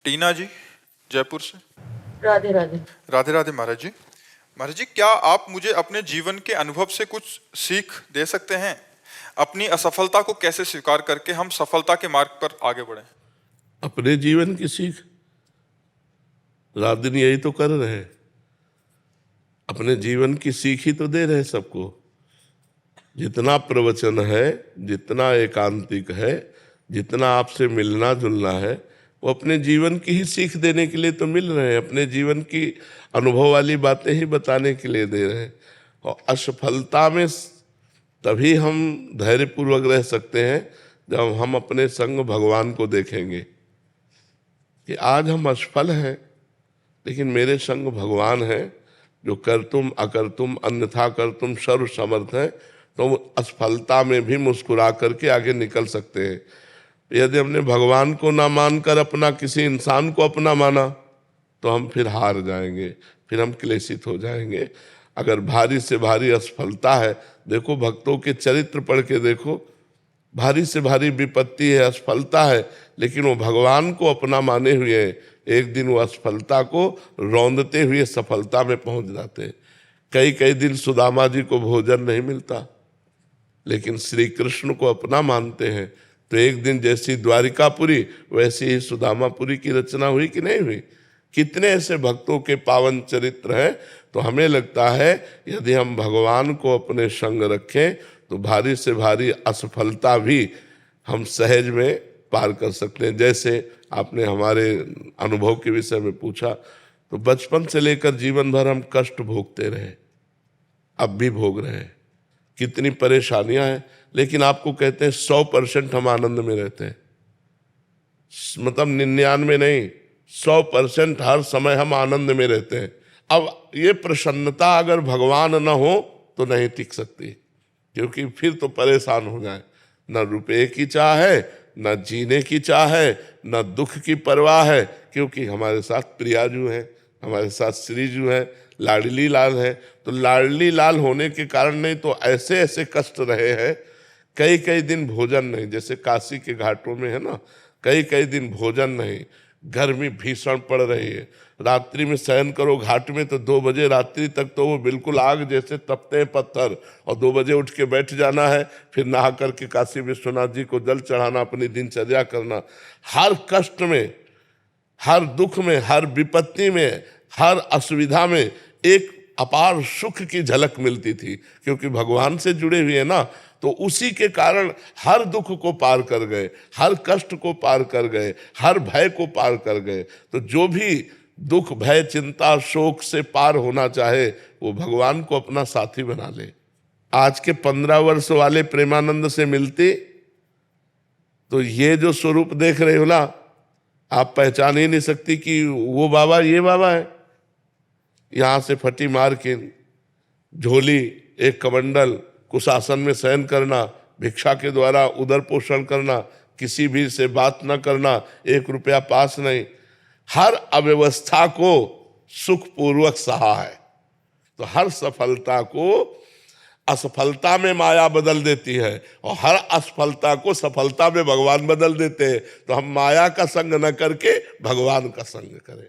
टीना जी, जयपुर से। राधे राधे। राधे राधे महाराज जी। महाराज जी, क्या आप मुझे अपने जीवन के अनुभव से कुछ सीख दे सकते हैं? अपनी असफलता को कैसे स्वीकार करके हम सफलता के मार्ग पर आगे बढ़ें? अपने जीवन की सीख रात दिन यही तो कर रहे हैं। अपने जीवन की सीख ही तो दे रहे हैं सबको। जितना प्रवचन है, जितना एकांतिक है, जितना आपसे मिलना जुलना है, वो अपने जीवन की ही सीख देने के लिए तो मिल रहे हैं। अपने जीवन की अनुभव वाली बातें ही बताने के लिए दे रहे हैं। और असफलता में तभी हम धैर्यपूर्वक रह सकते हैं जब हम अपने संग भगवान को देखेंगे कि आज हम असफल हैं, लेकिन मेरे संग भगवान है जो करतुम अकर्तुम अन्यथा करतुम सर्व समर्थ है। तो असफलता में भी मुस्कुरा करके आगे निकल सकते हैं। यदि हमने भगवान को ना मानकर अपना किसी इंसान को अपना माना तो हम फिर हार जाएंगे, फिर हम क्लेशित हो जाएंगे। अगर भारी से भारी असफलता है, देखो भक्तों के चरित्र पढ़ के देखो, भारी से भारी विपत्ति है, असफलता है, लेकिन वो भगवान को अपना माने हुए हैं। एक दिन वो असफलता को रौंदते हुए सफलता में पहुंच जाते हैं। कई कई दिन सुदामा जी को भोजन नहीं मिलता, लेकिन श्री कृष्ण को अपना मानते हैं। तो एक दिन जैसी द्वारिकापुरी वैसी ही सुदामापुरी की रचना हुई कि नहीं हुई? कितने ऐसे भक्तों के पावन चरित्र हैं। तो हमें लगता है यदि हम भगवान को अपने संग रखें तो भारी से भारी असफलता भी हम सहज में पार कर सकते हैं। जैसे आपने हमारे अनुभव के विषय में पूछा, तो बचपन से लेकर जीवन भर हम कष्ट भोगते रहे, अब भी भोग रहे हैं। कितनी परेशानियां हैं, लेकिन आपको कहते हैं 100% हम आनंद में रहते हैं। मतलब 99 नहीं, 100% हर समय हम आनंद में रहते हैं। अब ये प्रसन्नता अगर भगवान न हो तो नहीं टिक सकती, क्योंकि फिर तो परेशान हो जाए। न रुपए की चाह है, न जीने की चाह है, न दुख की परवाह है, क्योंकि हमारे साथ प्रियाजू हैं, हमारे साथ श्रीजू हैं, लाडली लाल है। तो लाडली लाल होने के कारण नहीं तो ऐसे ऐसे कष्ट रहे हैं। कई कई दिन भोजन नहीं, जैसे काशी के घाटों में है ना, कई कई दिन भोजन नहीं, गर्मी भीषण पड़ रही है। रात्रि में शयन करो घाट में तो 2 बजे रात्रि तक तो वो बिल्कुल आग जैसे तपते हैं पत्थर, और 2 बजे उठ के बैठ जाना है, फिर नहा करके काशी विश्वनाथ जी को जल चढ़ाना, अपनी दिनचर्या करना। हर कष्ट में, हर दुख में, हर विपत्ति में, हर असुविधा में एक अपार सुख की झलक मिलती थी, क्योंकि भगवान से जुड़े हुए ना। तो उसी के कारण हर दुख को पार कर गए, हर कष्ट को पार कर गए, हर भय को पार कर गए। तो जो भी दुख भय चिंता शोक से पार होना चाहे वो भगवान को अपना साथी बना ले। आज के 15 वर्ष वाले प्रेमानंद से मिलते तो ये जो स्वरूप देख रहे हो ना, आप पहचान ही नहीं सकती कि वो बाबा ये बाबा है। यहाँ से फटी मार के झोली, एक कमंडल, कुशासन में शयन करना, भिक्षा के द्वारा उदर पोषण करना, किसी भी से बात न करना, 1 रुपया पास नहीं, हर अव्यवस्था को सुखपूर्वक सहा है। तो हर सफलता को असफलता में माया बदल देती है, और हर असफलता को सफलता में भगवान बदल देते हैं। तो हम माया का संग न करके भगवान का संग करें।